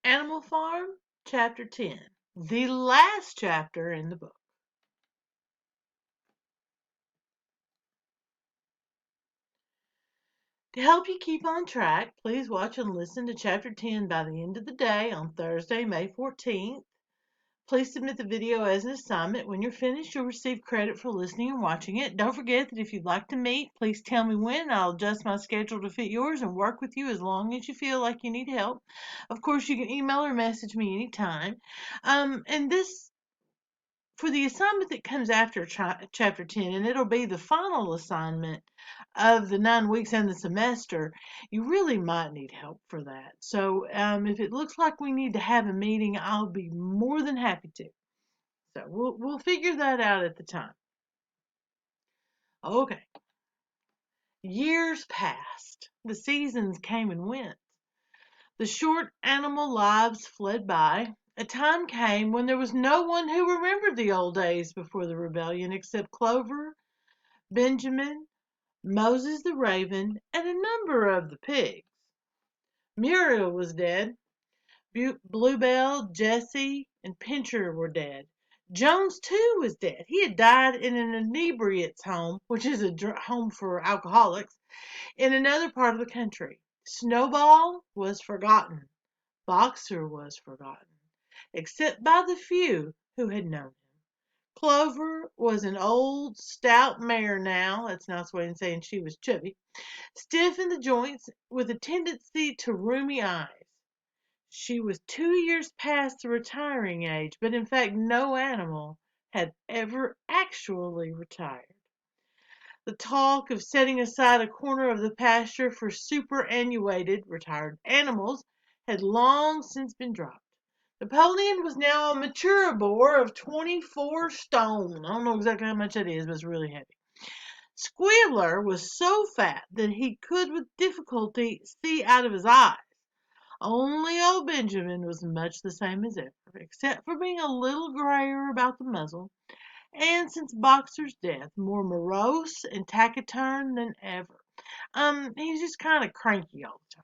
Animal Farm, Chapter 10, the last chapter in the book. To help you keep on track, please watch and listen to Chapter 10 by the end of the day on Thursday, May 14th. Please submit the video as an assignment. When you're finished, you'll receive credit for listening and watching it. Don't forget that if you'd like to meet, please tell me when. I'll adjust my schedule to fit yours and work with you as long as you feel like you need help. Of course, you can email or message me anytime. And this for the assignment that comes after chapter 10, and it'll be the final assignment of the 9 weeks and the semester, you really might need help for that. So if it looks like we need to have a meeting, I'll be more than happy to. So we'll figure that out at the time. Okay. Years passed. The seasons came and went. The short animal lives fled by. A time came when there was no one who remembered the old days before the rebellion except Clover, Benjamin, Moses the raven, and a number of the pigs. Muriel was dead. Bluebell, Jessie, and Pincher were dead. Jones, too, was dead. He had died in an inebriate's home, which is a home for alcoholics, in another part of the country. Snowball was forgotten. Boxer was forgotten, except by the few who had known him. Clover was an old, stout mare now. That's a nice way of saying she was chubby. Stiff in the joints, with a tendency to rheumy eyes. She was 2 years past the retiring age, but in fact no animal had ever actually retired. The talk of setting aside a corner of the pasture for superannuated retired animals had long since been dropped. Napoleon was now a mature boar of 24 stone. I don't know exactly how much that is, but it's really heavy. Squealer was so fat that he could with difficulty see out of his eyes. Only old Benjamin was much the same as ever, except for being a little grayer about the muzzle, and since Boxer's death, more morose and taciturn than ever. He's just kind of cranky all the time.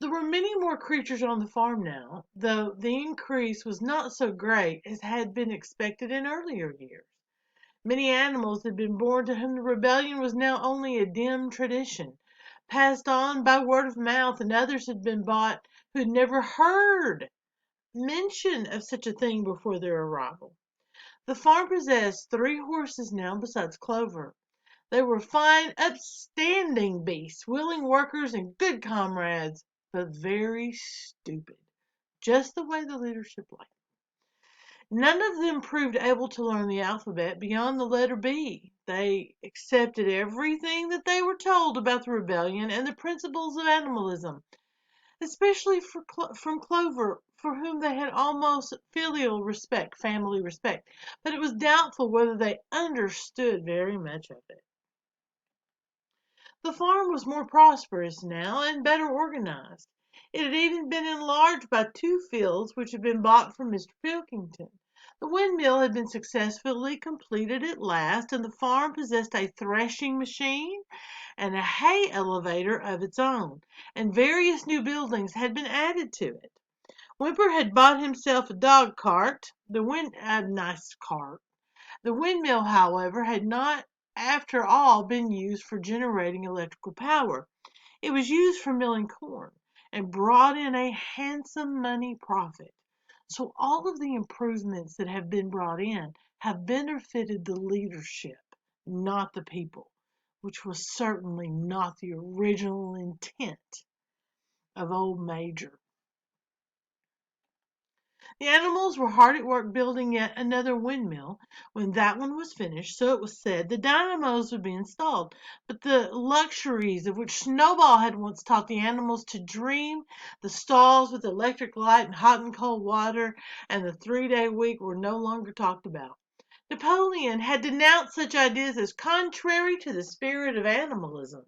There were many more creatures on the farm now, though the increase was not so great as had been expected in earlier years. Many animals had been born to whom the rebellion was now only a dim tradition, passed on by word of mouth, and others had been bought who had never heard mention of such a thing before their arrival. The farm possessed 3 horses now besides Clover. They were fine, upstanding beasts, willing workers and good comrades, but very stupid, just the way the leadership liked. None of them proved able to learn the alphabet beyond the letter B. They accepted everything that they were told about the rebellion and the principles of animalism, especially from Clover, for whom they had almost filial respect, family respect, but it was doubtful whether they understood very much of it. The farm was more prosperous now and better organized. It had even been enlarged by 2 fields which had been bought from Mr. Pilkington. The windmill had been successfully completed at last, and the farm possessed a threshing machine and a hay elevator of its own, and various new buildings had been added to it. Whymper had bought himself a dog cart, a nice cart. The windmill, however, had not after all been used for generating electrical power. It was used for milling corn, and brought in a handsome money profit. So all of the improvements that have been brought in have benefited the leadership, not the people, which was certainly not the original intent of old Major. The animals were hard at work building yet another windmill. When that one was finished, so it was said, the dynamos would be installed. But the luxuries of which Snowball had once taught the animals to dream, the stalls with electric light and hot and cold water, and the 3-day week were no longer talked about. Napoleon had denounced such ideas as contrary to the spirit of animalism.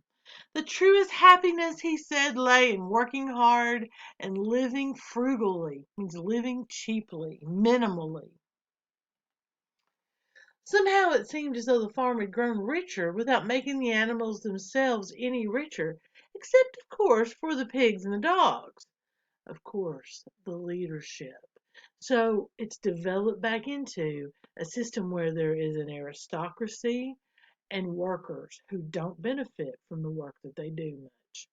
The truest happiness, he said, lay in working hard and living frugally, means living cheaply, minimally. Somehow it seemed as though the farm had grown richer without making the animals themselves any richer, except, of course, for the pigs and the dogs. Of course, the leadership. So it's developed back into a system where there is an aristocracy and workers who don't benefit from the work that they do much.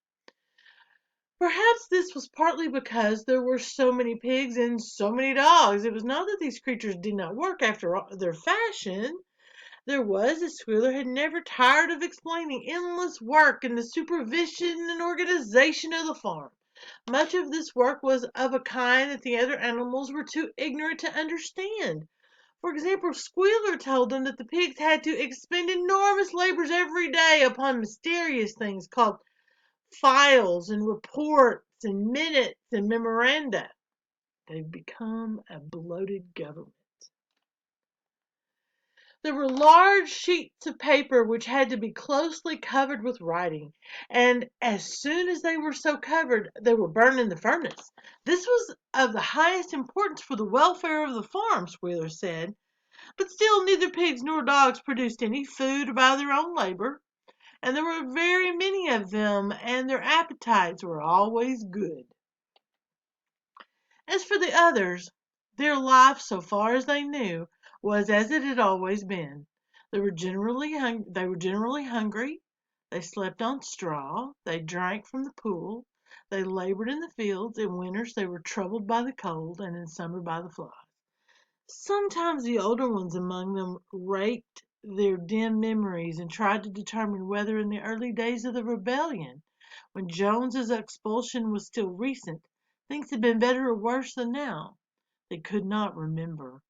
Perhaps this was partly because there were so many pigs and so many dogs. It was not that these creatures did not work after their fashion. There was, as Squealer had never tired of explaining, endless work in the supervision and organization of the farm. Much of this work was of a kind that the other animals were too ignorant to understand. For example, Squealer told them that the pigs had to expend enormous labors every day upon mysterious things called files and reports and minutes and memoranda. They've become a bloated government. There were large sheets of paper which had to be closely covered with writing, and as soon as they were so covered, they were burned in the furnace. This was of the highest importance for the welfare of the farm, Squealer said, but still neither pigs nor dogs produced any food by their own labor, and there were very many of them, and their appetites were always good. As for the others, their life, so far as they knew, was as it had always been. They were generally hungry. They slept on straw. They drank from the pool. They labored in the fields. In winters they were troubled by the cold, and in summer by the flies. Sometimes the older ones among them raked their dim memories and tried to determine whether in the early days of the rebellion, when Jones's expulsion was still recent, things had been better or worse than now. They could not remember.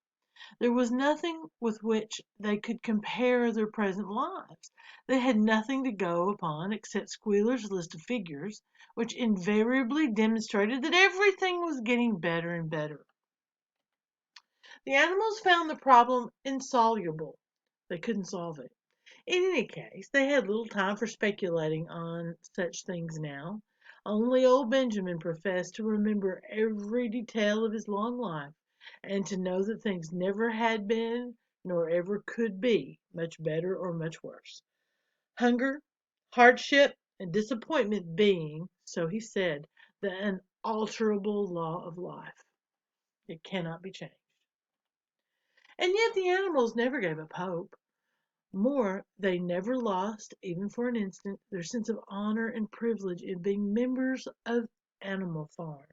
There was nothing with which they could compare their present lives. They had nothing to go upon except Squealer's list of figures, which invariably demonstrated that everything was getting better and better. The animals found the problem insoluble. They couldn't solve it. In any case, they had little time for speculating on such things now. Only old Benjamin professed to remember every detail of his long life, and to know that things never had been, nor ever could be, much better or much worse. Hunger, hardship, and disappointment being, so he said, the unalterable law of life. It cannot be changed. And yet the animals never gave up hope. More, they never lost, even for an instant, their sense of honor and privilege in being members of Animal Farm.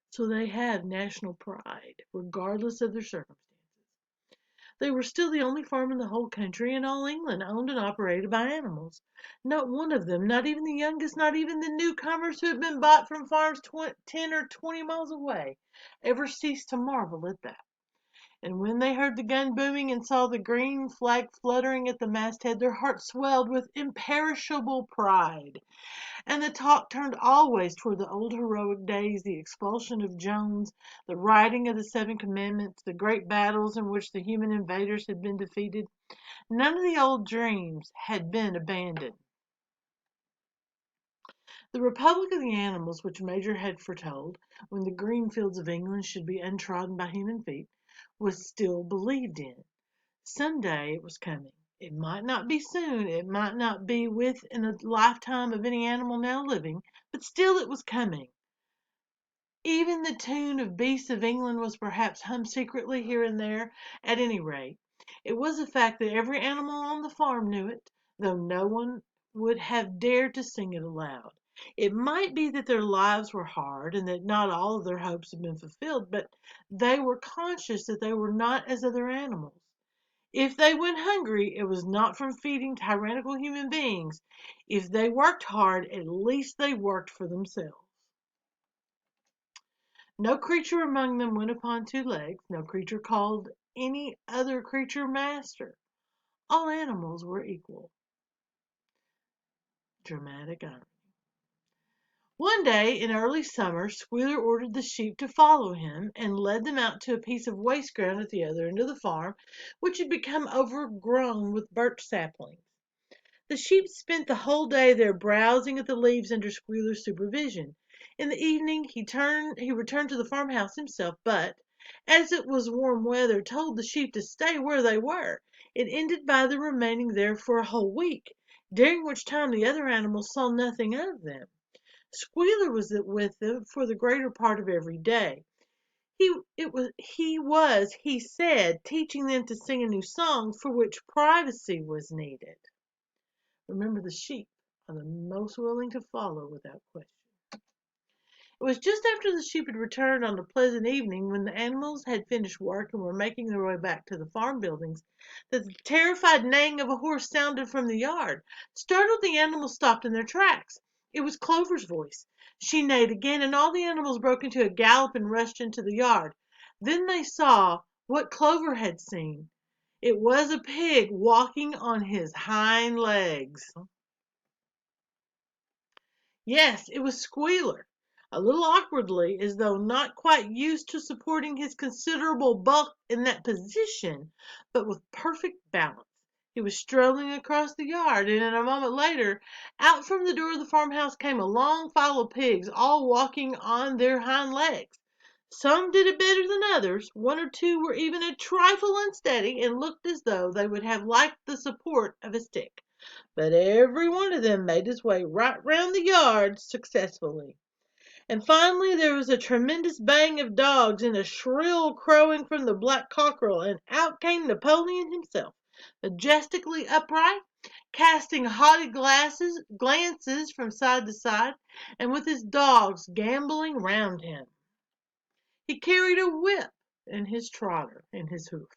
So they had national pride, regardless of their circumstances. They were still the only farm in the whole country and all England owned and operated by animals. Not one of them, not even the youngest, not even the newcomers who had been bought from farms 10 or 20 miles away, ever ceased to marvel at that. And when they heard the gun booming and saw the green flag fluttering at the masthead, their hearts swelled with imperishable pride. And the talk turned always toward the old heroic days, the expulsion of Jones, the writing of the Seven Commandments, the great battles in which the human invaders had been defeated. None of the old dreams had been abandoned. The Republic of the Animals, which Major had foretold, when the green fields of England should be untrodden by human feet, was still believed in. Some day it was coming. It might not be soon, it might not be within the lifetime of any animal now living, but still it was coming. Even the tune of Beasts of England was perhaps hummed secretly here and there. At any rate, it was a fact that every animal on the farm knew it, though no one would have dared to sing it aloud. It might be that their lives were hard and that not all of their hopes had been fulfilled, but they were conscious that they were not as other animals. If they went hungry, it was not from feeding tyrannical human beings. If they worked hard, at least they worked for themselves. No creature among them went upon two legs. No creature called any other creature master. All animals were equal. Dramatic irony. One day in early summer, Squealer ordered the sheep to follow him and led them out to a piece of waste ground at the other end of the farm, which had become overgrown with birch saplings. The sheep spent the whole day there browsing at the leaves under Squealer's supervision. In the evening he returned to the farmhouse himself, but, as it was warm weather, told the sheep to stay where they were. It ended by their remaining there for a whole week. during which time the other animals saw nothing of them. Squealer was with them for the greater part of every day. He said, teaching them to sing a new song for which privacy was needed. Remember, the sheep are the most willing to follow without question. It was just after the sheep had returned on a pleasant evening, when the animals had finished work and were making their way back to the farm buildings, that the terrified neighing of a horse sounded from the yard. Startled, the animals stopped in their tracks. It was Clover's voice. She neighed again, and all the animals broke into a gallop and rushed into the yard. Then they saw what Clover had seen. It was a pig walking on his hind legs. Yes, it was Squealer. A little awkwardly, as though not quite used to supporting his considerable bulk in that position, but with perfect balance. He was strolling across the yard, and a moment later, out from the door of the farmhouse came a long file of pigs, all walking on their hind legs. Some did it better than others. One or two were even a trifle unsteady, and looked as though they would have liked the support of a stick. But every one of them made his way right round the yard successfully. And finally there was a tremendous baying of dogs and a shrill crowing from the black cockerel, and out came Napoleon himself, majestically upright, casting haughty glances from side to side, and with his dogs gambolling round him. He carried a whip in his trotter, in his hoof.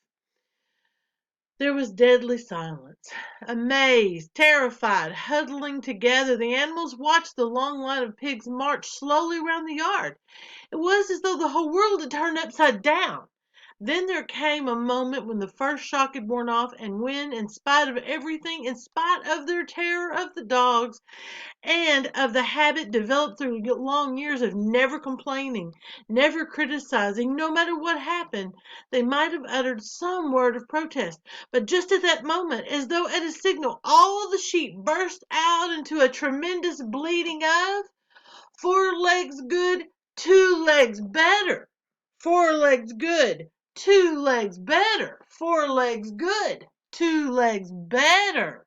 There was deadly silence. Amazed, terrified, huddling together, the animals watched the long line of pigs march slowly round the yard. It was as though the whole world had turned upside down. Then there came a moment when the first shock had worn off, and when, in spite of everything, in spite of their terror of the dogs, and of the habit developed through long years of never complaining, never criticizing, no matter what happened, they might have uttered some word of protest. But just at that moment, as though at a signal, all the sheep burst out into a tremendous bleating of "Four legs good, two legs better. Four legs good, two legs better. Four legs good, two legs better."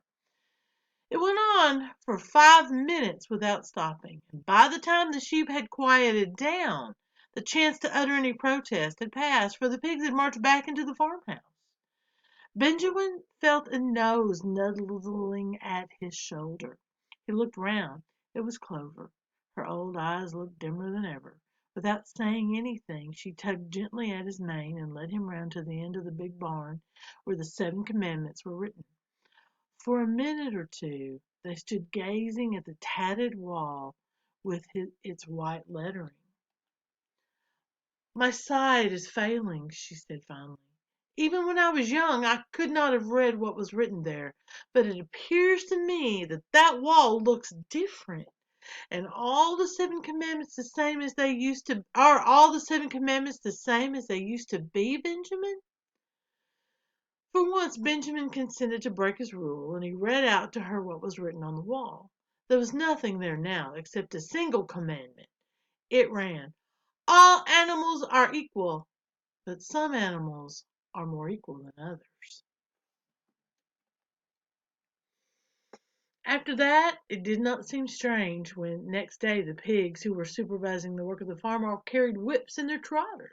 It went on for 5 minutes without stopping, and by the time the sheep had quieted down, the chance to utter any protest had passed, for the pigs had marched back into the farmhouse. Benjamin felt a nose nuzzling at his shoulder. He looked round. It was Clover. Her old eyes looked dimmer than ever. Without saying anything, she tugged gently at his mane and led him round to the end of the big barn where the 7 Commandments were written. For a minute or two they stood gazing at the tattered wall with its white lettering. "My sight is failing," she said finally. "Even when I was young I could not have read what was written there, but it appears to me that that wall looks different. And all the 7 Commandments the same as they used to are all the 7 Commandments the same as they used to be, Benjamin?" For once Benjamin consented to break his rule, and he read out to her what was written on the wall. There was nothing there now except a single commandment. It ran, "All animals are equal, but some animals are more equal than others." After that, it did not seem strange when next day the pigs who were supervising the work of the farm all carried whips in their trotters.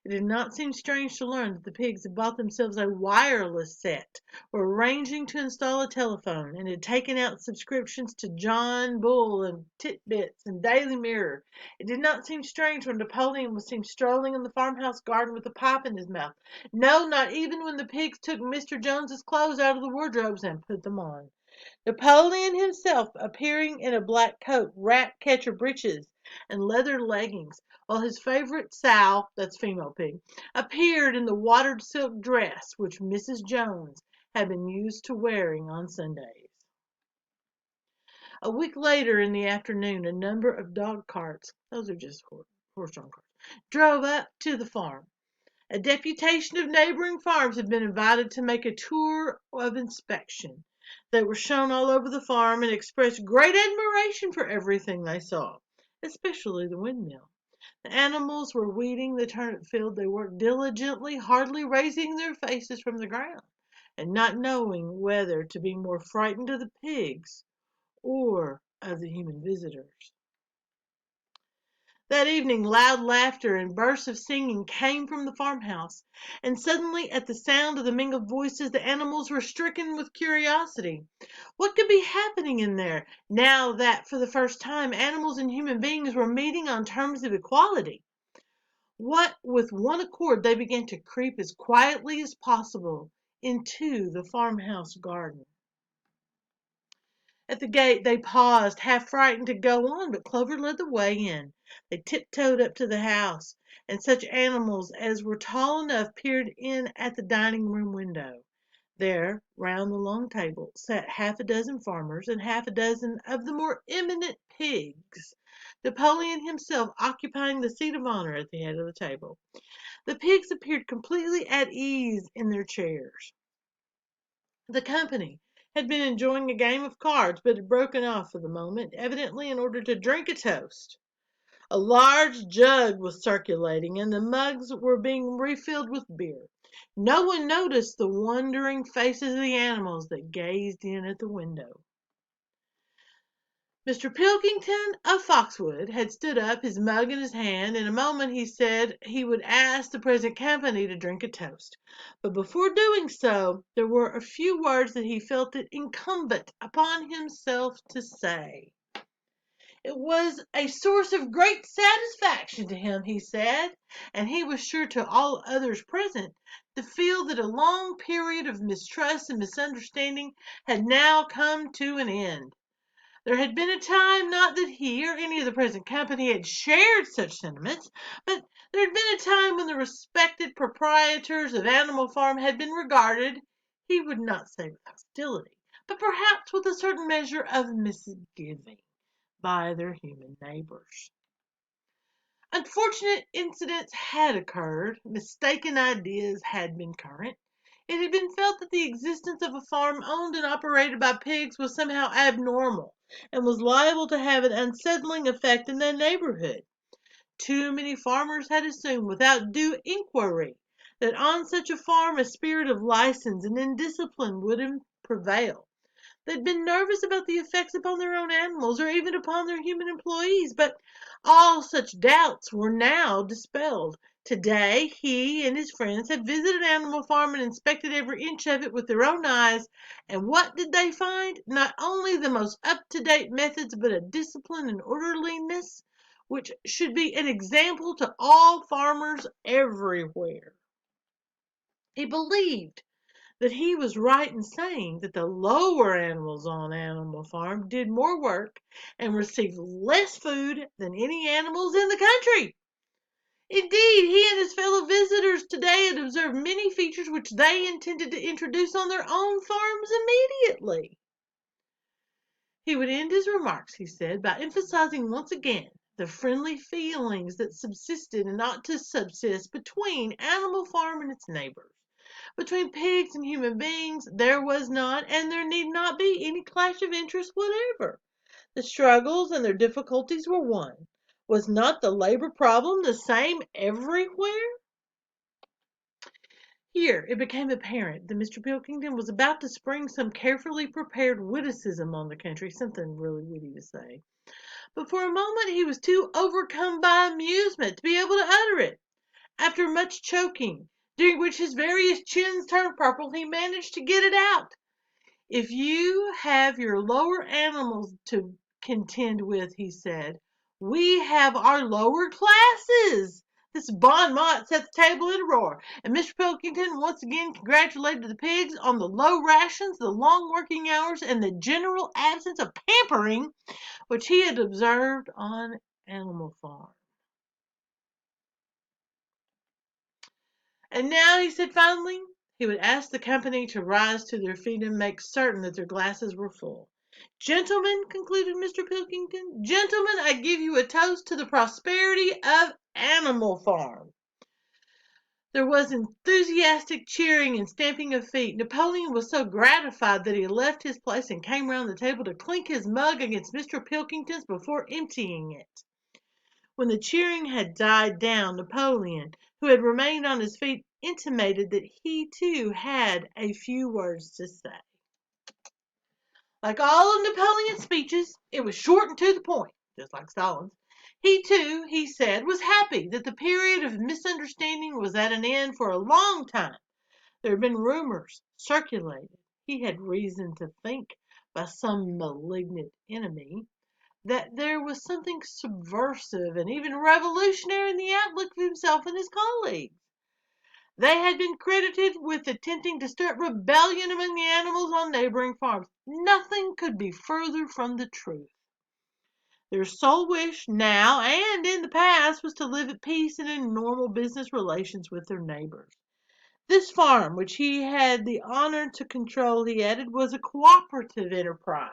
It did not seem strange to learn that the pigs had bought themselves a wireless set, were arranging to install a telephone, and had taken out subscriptions to John Bull and Titbits and Daily Mirror. It did not seem strange when Napoleon was seen strolling in the farmhouse garden with a pipe in his mouth. No, not even when the pigs took Mr. Jones's clothes out of the wardrobes and put them on. Napoleon himself appearing in a black coat, rat catcher breeches, and leather leggings, while his favorite sow, that's female pig, appeared in the watered silk dress which Mrs. Jones had been used to wearing on Sundays. A week later in the afternoon a number of dog carts, those are just horse-drawn carts, drove up to the farm. A deputation of neighboring farms had been invited to make a tour of inspection. They were shown all over the farm and expressed great admiration for everything they saw, especially the windmill. The animals were weeding the turnip field. They worked diligently, hardly raising their faces from the ground. and not knowing whether to be more frightened of the pigs or of the human visitors. That evening loud laughter and bursts of singing came from the farmhouse, and suddenly at the sound of the mingled voices the animals were stricken with curiosity. What could be happening in there, now that for the first time animals and human beings were meeting on terms of equality? What with one accord they began to creep as quietly as possible into the farmhouse garden. At the gate they paused, half frightened to go on, but Clover led the way in. They tiptoed up to the house, and such animals as were tall enough peered in at the dining room window. There, round the long table, sat half a dozen farmers and half a dozen of the more eminent pigs, Napoleon himself occupying the seat of honor at the head of the table. The pigs appeared completely at ease in their chairs. The company had been enjoying a game of cards, but had broken off for the moment, evidently in order to drink a toast. A large jug was circulating, and the mugs were being refilled with beer. No one noticed the wondering faces of the animals that gazed in at the window. Mr. Pilkington of Foxwood had stood up, his mug in his hand. In a moment he said he would ask the present company to drink a toast. But before doing so, there were a few words that he felt it incumbent upon himself to say. It was a source of great satisfaction to him, he said, and he was sure to all others present to feel that a long period of mistrust and misunderstanding had now come to an end. There had been a time, not that he or any of the present company had shared such sentiments, but there had been a time when the respected proprietors of Animal Farm had been regarded, he would not say with hostility, but perhaps with a certain measure of misgiving, by their human neighbors. Unfortunate incidents had occurred, mistaken ideas had been current. It had been felt that the existence of a farm owned and operated by pigs was somehow abnormal, and was liable to have an unsettling effect in the neighborhood. Too many farmers had assumed, without due inquiry, that on such a farm a spirit of license and indiscipline would prevail. They'd been nervous about the effects upon their own animals, or even upon their human employees, but all such doubts were now dispelled. Today he and his friends had visited Animal Farm and inspected every inch of it with their own eyes, and what did they find? Not only the most up-to-date methods, but a discipline and orderliness which should be an example to all farmers everywhere. He believed that he was right in saying that the lower animals on Animal Farm did more work and received less food than any animals in the country. Indeed, he and his fellow visitors today had observed many features which they intended to introduce on their own farms immediately. He would end his remarks, he said, by emphasizing once again the friendly feelings that subsisted and ought to subsist between Animal Farm and its neighbors. Between pigs and human beings there was not, and there need not be, any clash of interest whatever. The struggles and their difficulties were one. Was not the labor problem the same everywhere? Here it became apparent that Mr. Pilkington was about to spring some carefully prepared witticism on the country, something really witty to say. But for a moment he was too overcome by amusement to be able to utter it. After much choking, during which his various chins turned purple, he managed to get it out. If you have your lower animals to contend with, he said, we have our lower classes. This bon mot set the table in a roar, and Mr. Pilkington once again congratulated the pigs on the low rations, the long working hours, and the general absence of pampering which he had observed on Animal Farm. And now, he said finally, he would ask the company to rise to their feet and make certain that their glasses were full. Gentlemen, concluded Mr. Pilkington, gentlemen, I give you a toast to the prosperity of Animal Farm. There was enthusiastic cheering and stamping of feet. Napoleon was so gratified that he left his place and came round the table to clink his mug against Mr. Pilkington's before emptying it. When the cheering had died down, Napoleon, who had remained on his feet intimated that he too had a few words to say. Like all of Napoleon's speeches, it was short and to the point, just like Stalin's. He too, he said, was happy that the period of misunderstanding was at an end for a long time. There had been rumors circulated, he had reason to think, by some malignant enemy, that there was something subversive and even revolutionary in the outlook of himself and his colleagues. They had been credited with attempting to start rebellion among the animals on neighboring farms. Nothing could be further from the truth. Their sole wish, now and in the past, was to live at peace and in normal business relations with their neighbors. This farm, which he had the honor to control, he added, was a cooperative enterprise.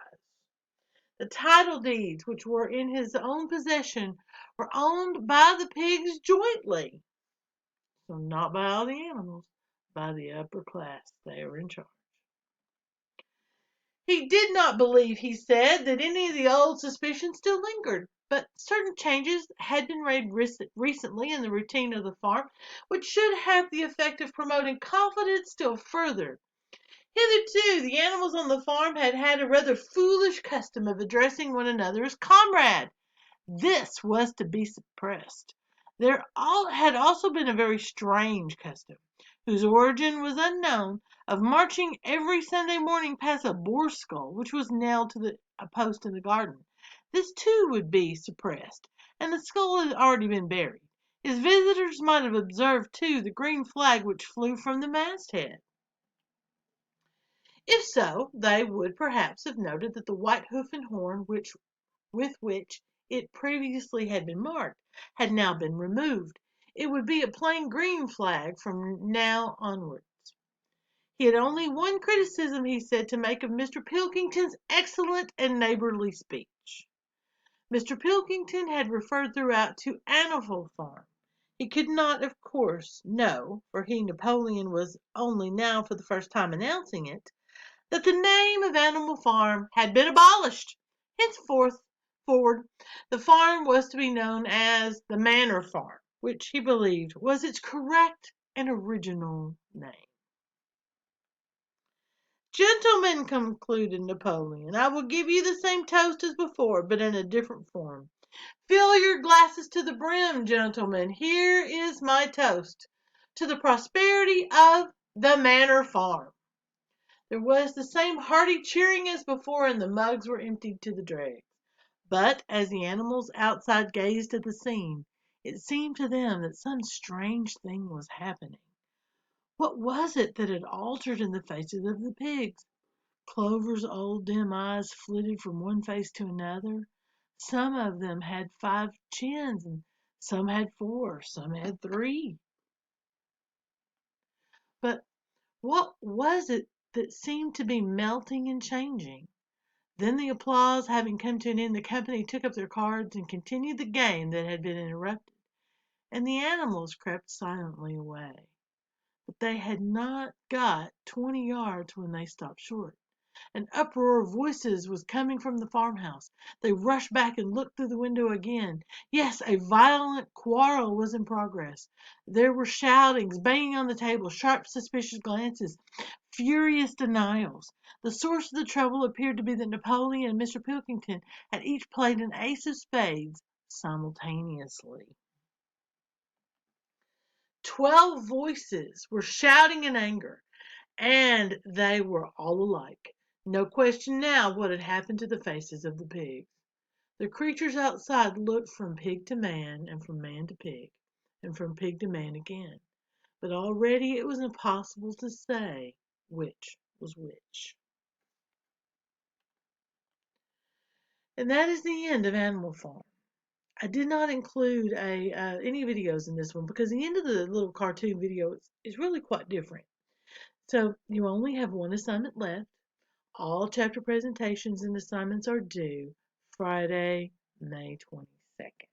The title deeds, which were in his own possession, were owned by the pigs jointly. So not by all the animals, by the upper class. They were in charge. He did not believe, he said, that any of the old suspicions still lingered, but certain changes had been made recently in the routine of the farm, which should have the effect of promoting confidence still further. Hitherto, the animals on the farm had had a rather foolish custom of addressing one another as comrade. This was to be suppressed. There had also been a very strange custom, whose origin was unknown, of marching every Sunday morning past a boar's skull which was nailed to a post in the garden. This too would be suppressed, and the skull had already been buried. His visitors might have observed too the green flag which flew from the masthead. If so, they would perhaps have noted that the white hoof and horn with which it previously had been marked had now been removed. It would be a plain green flag from now onwards. He had only one criticism, he said, to make of Mr. Pilkington's excellent and neighborly speech. Mr. Pilkington had referred throughout to Animal Farm. He could not, of course, know, for he, Napoleon, was only now for the first time announcing it, that the name of Animal Farm had been abolished. Henceforth, the farm was to be known as the Manor Farm, which he believed was its correct and original name. Gentlemen, concluded Napoleon, I will give you the same toast as before, but in a different form. Fill your glasses to the brim, gentlemen. Here is my toast to the prosperity of the Manor Farm. There was the same hearty cheering as before, and the mugs were emptied to the dregs. But as the animals outside gazed at the scene, it seemed to them that some strange thing was happening. What was it that had altered in the faces of the pigs? Clover's old dim eyes flitted from one face to another. Some of them had 5 chins, and some had 4, some had 3. But what was it that seemed to be melting and changing? Then, the applause having come to an end, the company took up their cards and continued the game that had been interrupted, and the animals crept silently away. But they had not got 20 yards when they stopped short. An uproar of voices was coming from the farmhouse. They rushed back and looked through the window again. Yes, a violent quarrel was in progress. There were shoutings, banging on the table, sharp, suspicious glances, furious denials. The source of the trouble appeared to be that Napoleon and Mr. Pilkington had each played an ace of spades simultaneously. 12 voices were shouting in anger, and they were all alike. No question now what had happened to the faces of the pigs. The creatures outside looked from pig to man, and from man to pig, and from pig to man again. But already it was impossible to say which was which. And that is the end of Animal Farm. I did not include any videos in this one because the end of the little cartoon video is really quite different. So you only have one assignment left. All chapter presentations and assignments are due Friday, May 22nd.